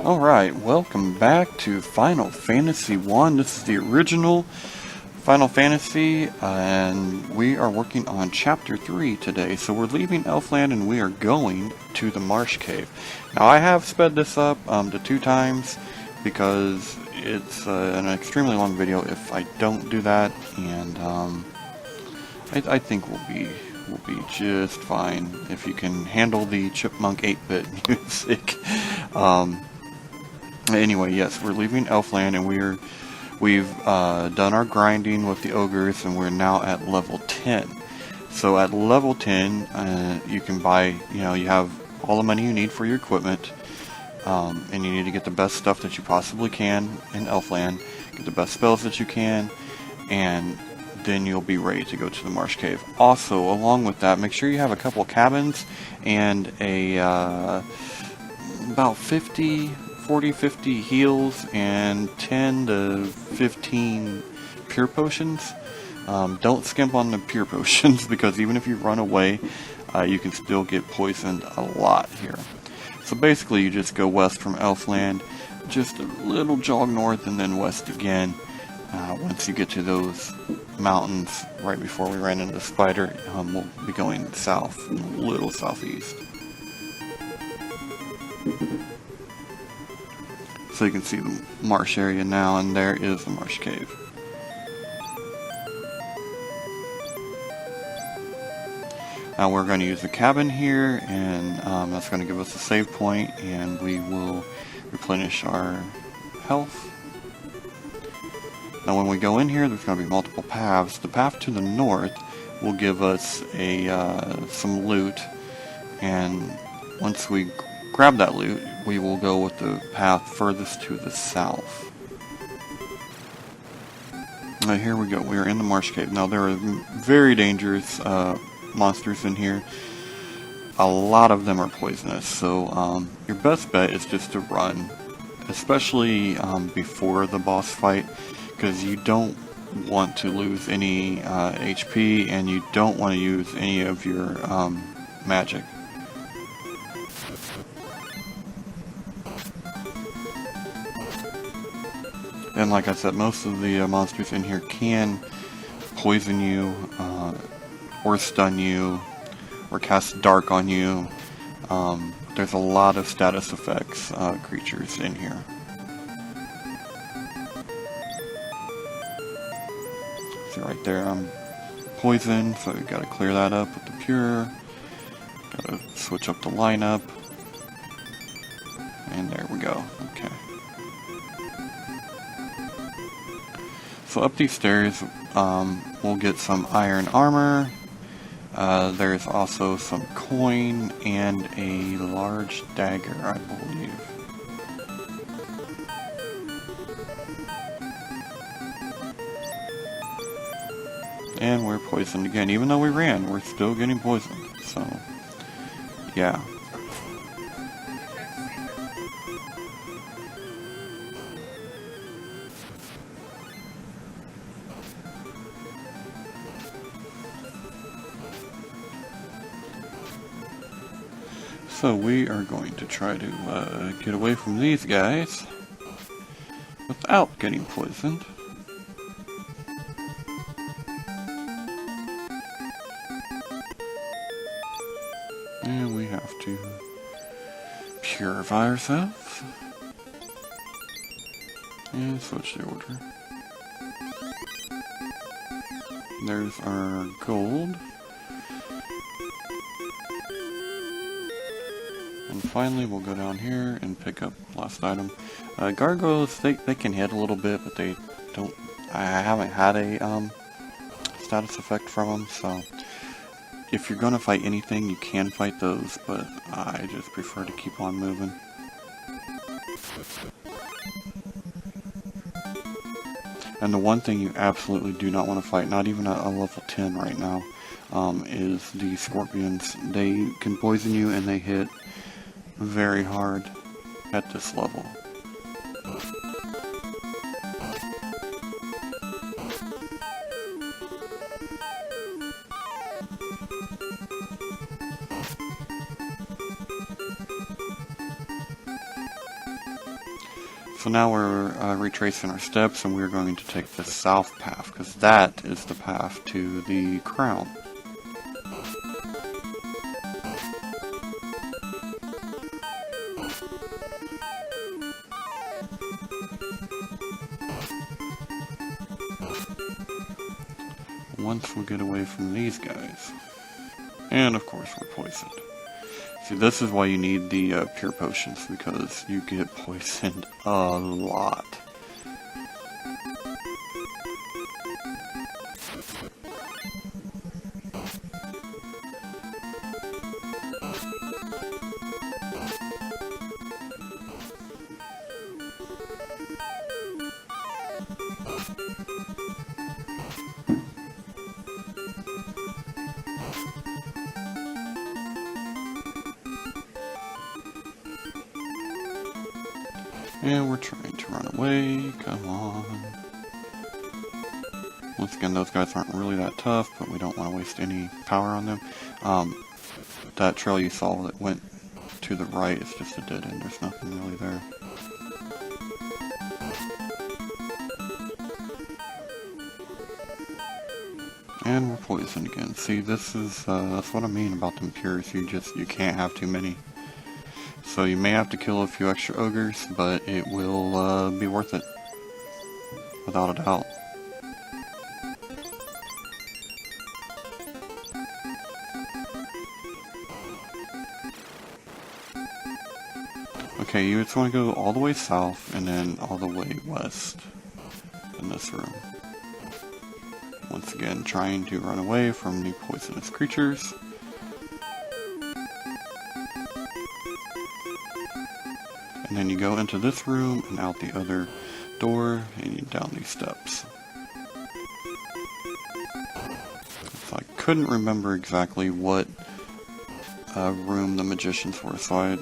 Alright, welcome back to Final Fantasy I. This is the original Final Fantasy, and we are working on Chapter 3 today. So we're leaving Elfland and we are going to the Marsh Cave. Now I have sped this up to 2 times because it's an extremely long video if I don't do that, and I think we'll be just fine if you can handle the Chipmunk 8-bit music. Anyway, yes, we're leaving Elfland, and we've done our grinding with the ogres, and we're now at level 10. So at level 10, you can buy, you have all the money you need for your equipment, and you need to get the best stuff that you possibly can in Elfland, get the best spells that you can, and then you'll be ready to go to the Marsh Cave. Also, along with that, make sure you have a couple of cabins and a about 40-50 heals and 10 to 15 pure potions. Don't skimp on the pure potions because even if you run away, you can still get poisoned a lot here. So basically you just go west from Elfland, just a little jog north and then west again. Once you get to those mountains right before we ran into the spider, we'll be going south, a little southeast. So you can see the marsh area now, and there is the Marsh Cave. Now we're going to use the cabin here, and that's going to give us a save point, and we will replenish our health. Now when we go in here, there's going to be multiple paths. The path to the north will give us some loot, and once we grab that loot, we will go with the path furthest to the south. Now here we go, we are in the Marsh Cave. Now there are very dangerous monsters in here. A lot of them are poisonous, so your best bet is just to run, especially before the boss fight, because you don't want to lose any HP, and you don't want to use any of your magic. And like I said, most of the monsters in here can poison you, or stun you, or cast dark on you. There's a lot of status effects creatures in here. See right there, I'm poisoned, so we gotta clear that up with the pure. Gotta switch up the lineup. And there we go. Okay. So up these stairs, we'll get some iron armor. There's also some coin and a large dagger, I believe. And we're poisoned again. Even though we ran, we're still getting poisoned. So, yeah. So we are going to try to get away from these guys without getting poisoned. And we have to purify ourselves. And switch the order. There's our gold. And finally, we'll go down here and pick up last item. Gargoyles, they can hit a little bit, but they don't. I haven't had a status effect from them, so if you're gonna fight anything, you can fight those, but I just prefer to keep on moving. And the one thing you absolutely do not want to fight, not even at a level 10 right now, is the scorpions. They can poison you, and they hit very hard at this level. So now we're retracing our steps, and we're going to take the south path, because that is the path to the crown. Once we get away from these guys. And of course we're poisoned. See, this is why you need the pure potions, because you get poisoned a lot. And we're trying to run away, come on. Once again, those guys aren't really that tough, but we don't want to waste any power on them. That trail you saw that went to the right is just a dead end, there's nothing really there. And we're poisoned again. See, this is, that's what I mean about them pures, you can't have too many. So you may have to kill a few extra ogres, but it will be worth it, without a doubt. Okay, you just want to go all the way south and then all the way west in this room. Once again, trying to run away from the poisonous creatures. And then you go into this room and out the other door and you down these steps. So I couldn't remember exactly what room the magicians were, so I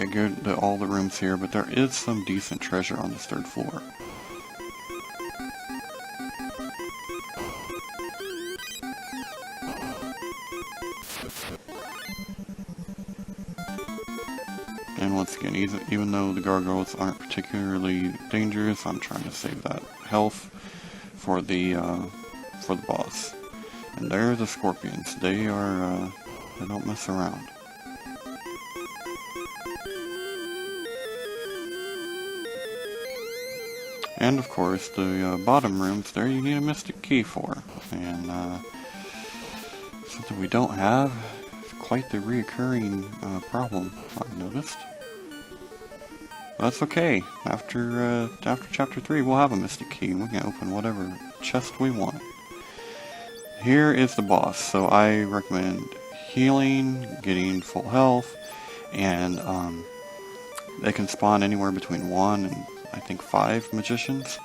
go to all the rooms here, but there is some decent treasure on this third floor. And once again, even though the gargoyles aren't particularly dangerous, I'm trying to save that health for the boss. And there are the scorpions. They don't mess around. And of course, the bottom rooms there you need a mystic key for. And something we don't have. It's quite the reoccurring problem, I've noticed. That's okay. After chapter 3, we'll have a mystic key and we can open whatever chest we want. Here is the boss, so I recommend healing, getting full health, and they can spawn anywhere between 1 and I think 5 magicians.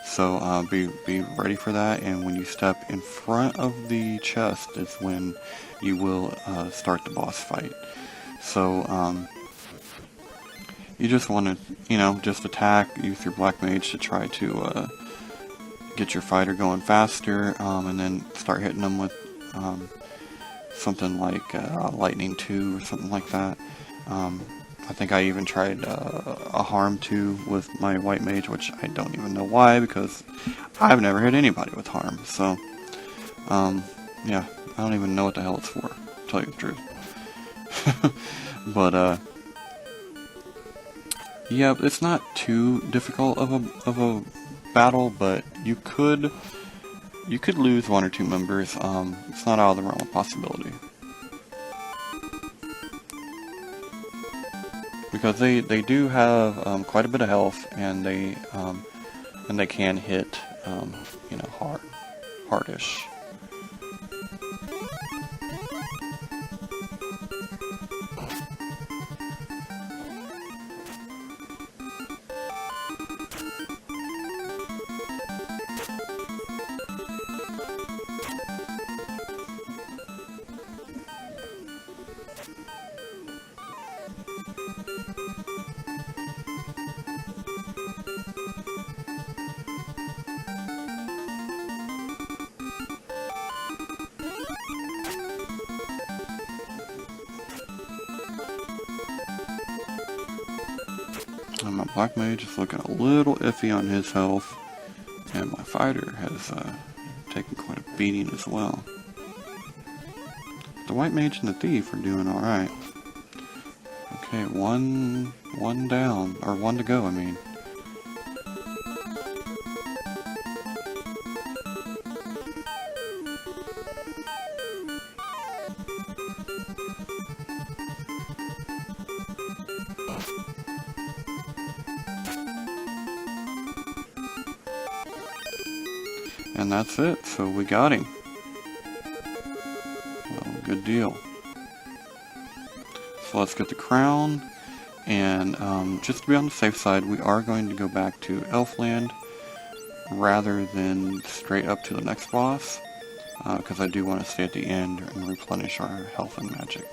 So be ready for that, and when you step in front of the chest is when you will start the boss fight. So you just want to, just attack, use your black mage to try to get your fighter going faster, and then start hitting them with something like lightning 2 or something like that. I think I even tried a harm 2 with my white mage, which I don't even know why, because I've never hit anybody with harm. So yeah, I don't even know what the hell it's for, to tell you the truth. But yeah, it's not too difficult of a battle, but you could lose 1 or 2 members. It's not out of the realm of possibility, because they do have quite a bit of health, and they can hit hardish. And my black mage is looking a little iffy on his health. And my fighter has taken quite a beating as well. The white mage and the thief are doing alright. Okay, one down, or one to go, I mean. And that's it, so we got him. Well, good deal. So let's get the crown, and just to be on the safe side, we are going to go back to Elfland rather than straight up to the next boss, because I do want to stay at the end and replenish our health and magic.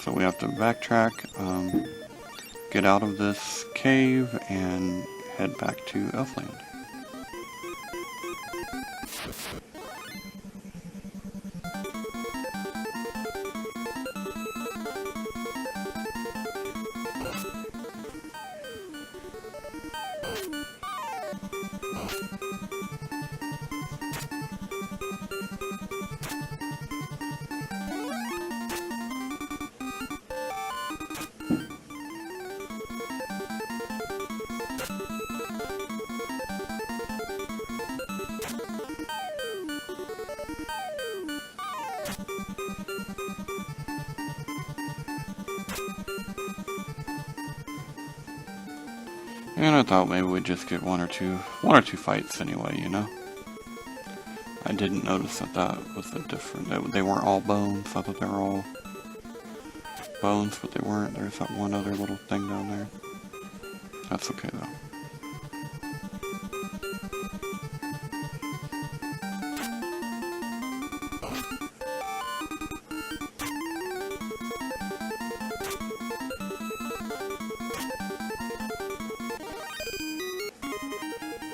So we have to backtrack, get out of this cave, and head back to Elfland. And I thought maybe we'd just get one or two fights anyway, you know? I didn't notice that was a different, they weren't all bones. I thought they were all bones, but they weren't. There's that one other little thing down there. That's okay though.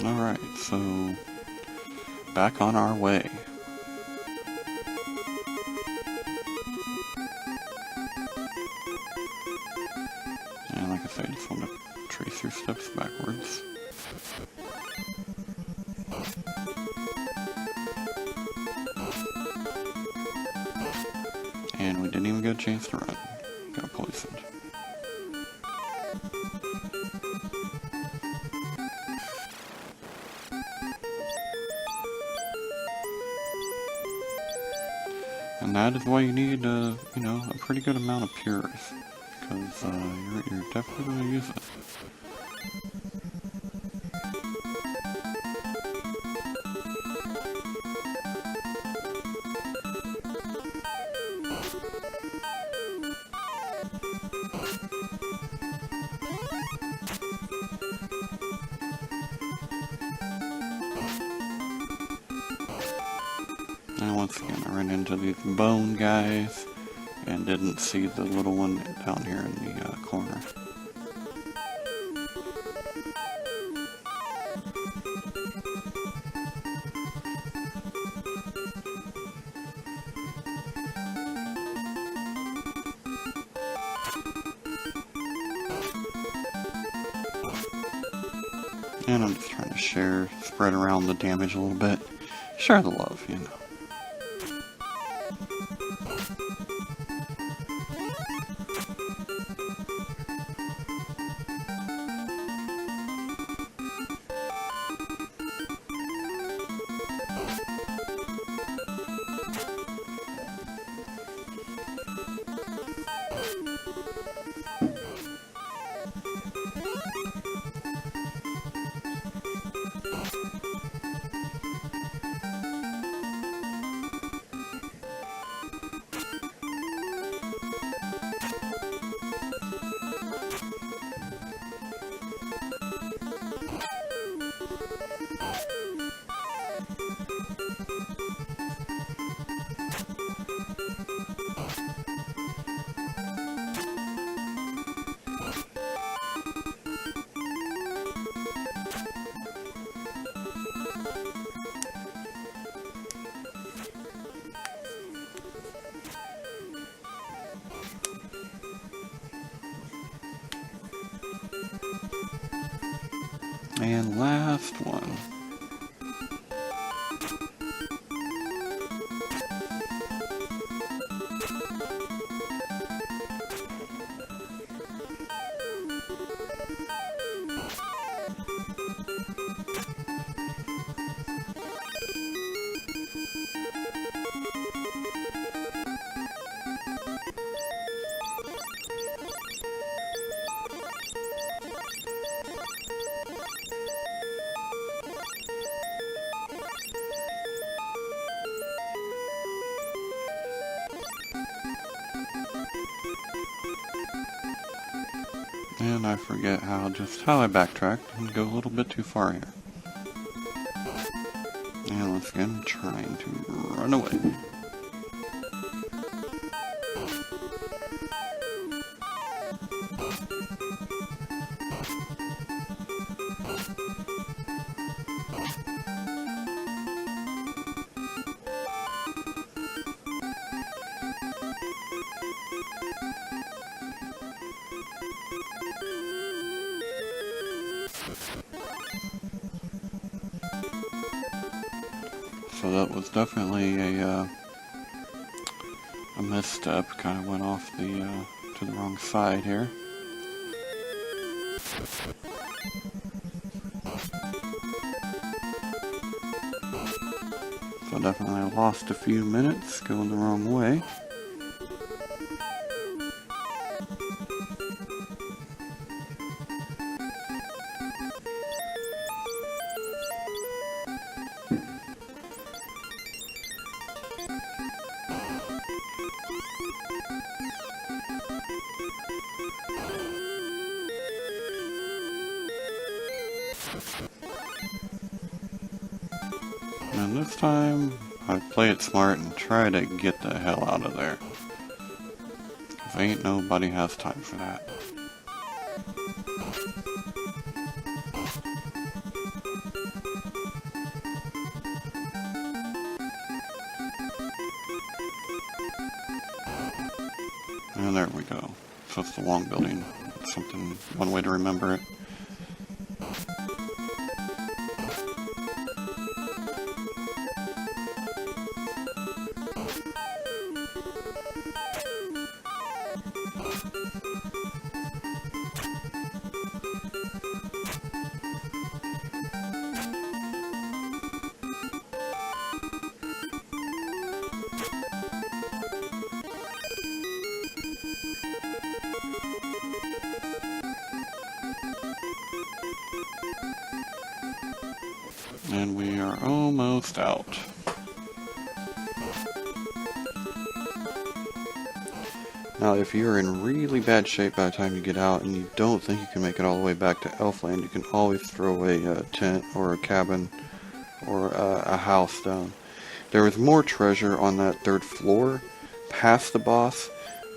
Alright, so back on our way. And like I said, I just want to trace your steps backwards. And we didn't even get a chance to run. Got poisoned. And that is why you need, you know, a pretty good amount of pures, because you're definitely going to use it. And once again, I ran into these bone guys and didn't see the little one down here in the corner. And I'm just trying to spread around the damage a little bit. Share the love, you know. And last one. And I forget just how I backtracked and go a little bit too far here. And once again, I'm trying to run away. So that was definitely a misstep. Kind of went off to the wrong side here. So definitely lost a few minutes going the wrong way. And this time, I play it smart and try to get the hell out of there. 'Cause ain't nobody has time for that. And there we go. So it's the long building. It's something, one way to remember it. And we are almost out. Now, if you're in really bad shape by the time you get out and you don't think you can make it all the way back to Elfland, you can always throw away a tent or a cabin or a house down. There was more treasure on that third floor past the boss,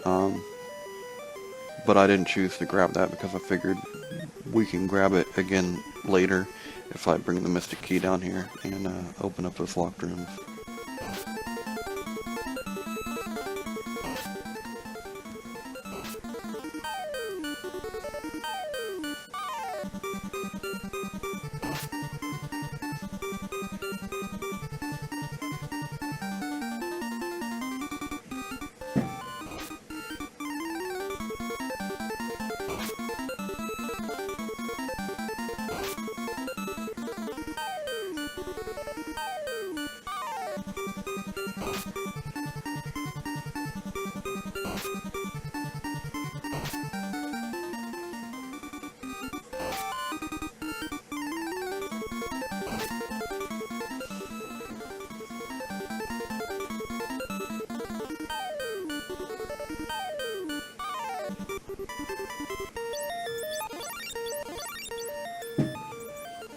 but I didn't choose to grab that because I figured we can grab it again later if I bring the Mystic Key down here and open up those locked rooms.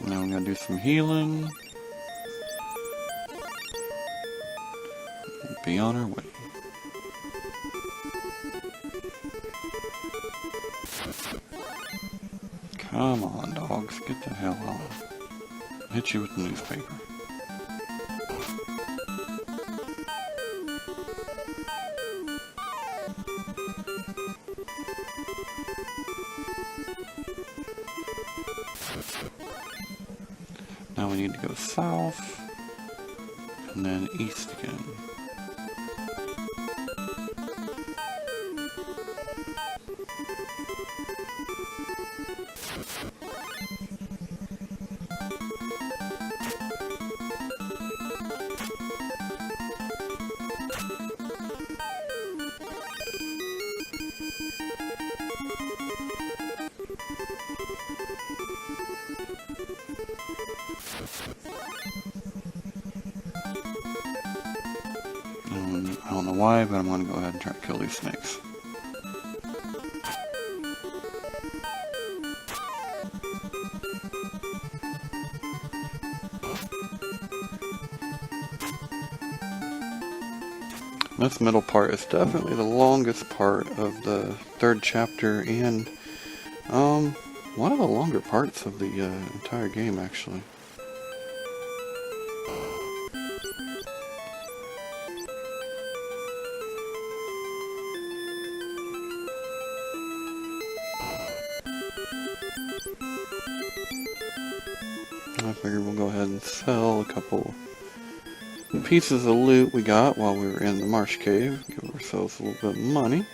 Now I'm gonna do some healing. Be on our way. Come on, dogs, get the hell on. Hit you with the newspaper. Now we need to go south, and then east again. I don't know why, but I'm going to go ahead and try to kill these snakes. This middle part is definitely the longest part of the third chapter, and one of the longer parts of the entire game, actually. I figured we'll go ahead and sell a couple pieces of loot we got while we were in the marsh cave. Give ourselves a little bit of money.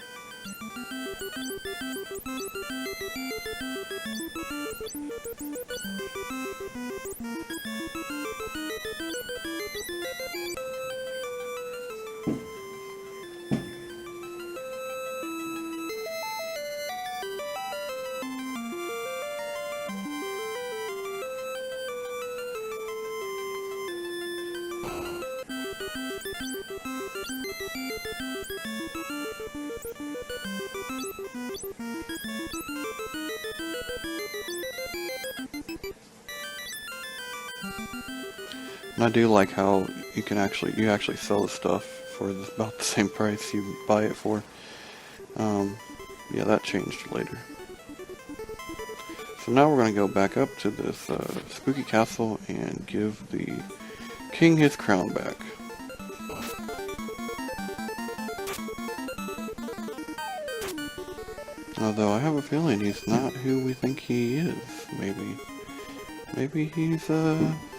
And I do like how you actually sell the stuff for about the same price you buy it for. Yeah, that changed later. So now we're going to go back up to this spooky castle and give the king his crown back. Although I have a feeling he's not who we think he is. Maybe he's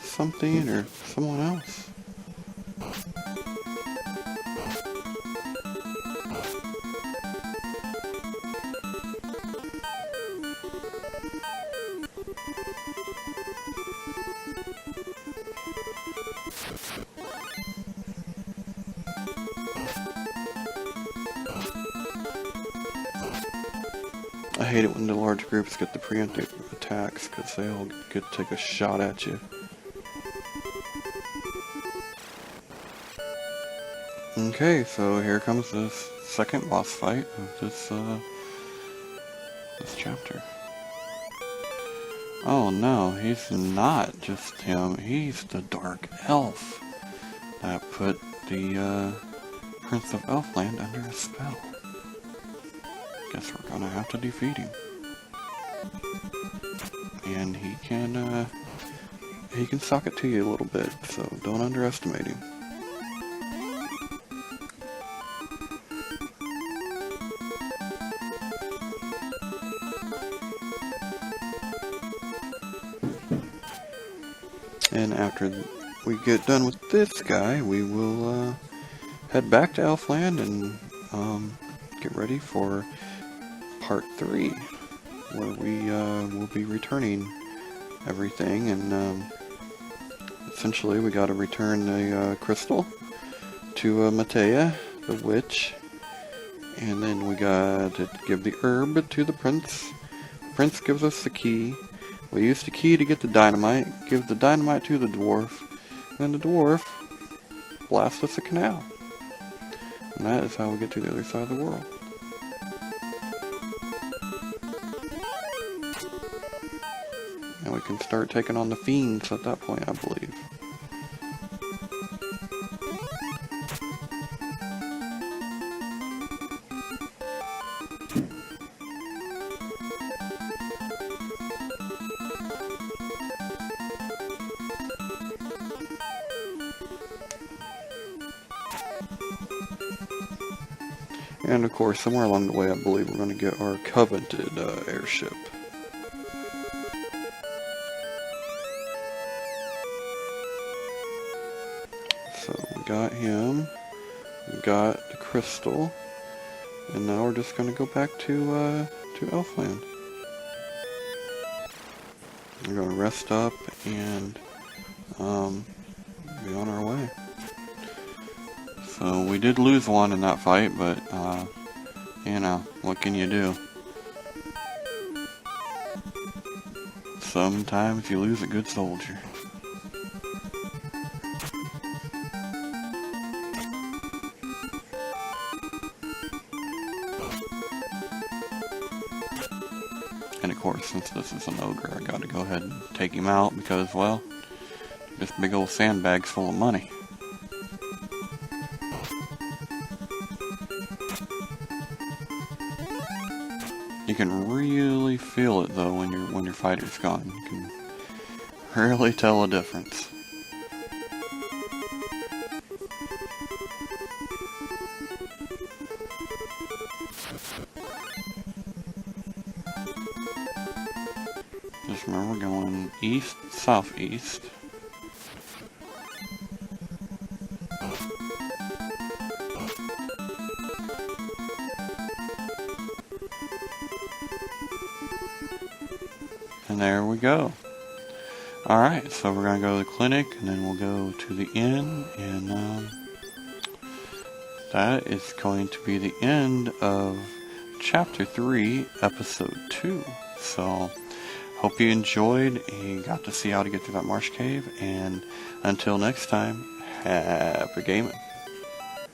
something or someone else. I hate it when the large groups get the preemptive attacks, because they all get to take a shot at you. Okay, so here comes this second boss fight of this chapter. Oh no, he's not just him, he's the Dark Elf that put the Prince of Elfland under a spell. Guess we're gonna have to defeat him. And he can suck it to you a little bit, so don't underestimate him. And after we get done with this guy, we will head back to Elfland and get ready for part 3, where we will be returning everything, and essentially we got to return the crystal to Matea, the witch, and then we got to give the herb to the prince. The prince gives us the key. We use the key to get the dynamite, give the dynamite to the dwarf, and then the dwarf blasts us a canal. And that is how we get to the other side of the world. And we can start taking on the fiends at that point, I believe. And of course, somewhere along the way, I believe we're going to get our coveted airship. So we got him, we got the crystal, and now we're just going to go back to Elfland. We're going to rest up and be on our way. So we did lose one in that fight, but you know, what can you do? Sometimes you lose a good soldier. And of course, since this is an ogre, I gotta go ahead and take him out because, well, this big old sandbag's full of money. You can really feel it though when your fighter's gone. You can really tell a difference. Just remember, we're going east, southeast. And there we go. Alright, so we're going to go to the clinic, and then we'll go to the inn, and that is going to be the end of Chapter 3, Episode 2. So, hope you enjoyed and got to see how to get through that marsh cave, and until next time, happy gaming.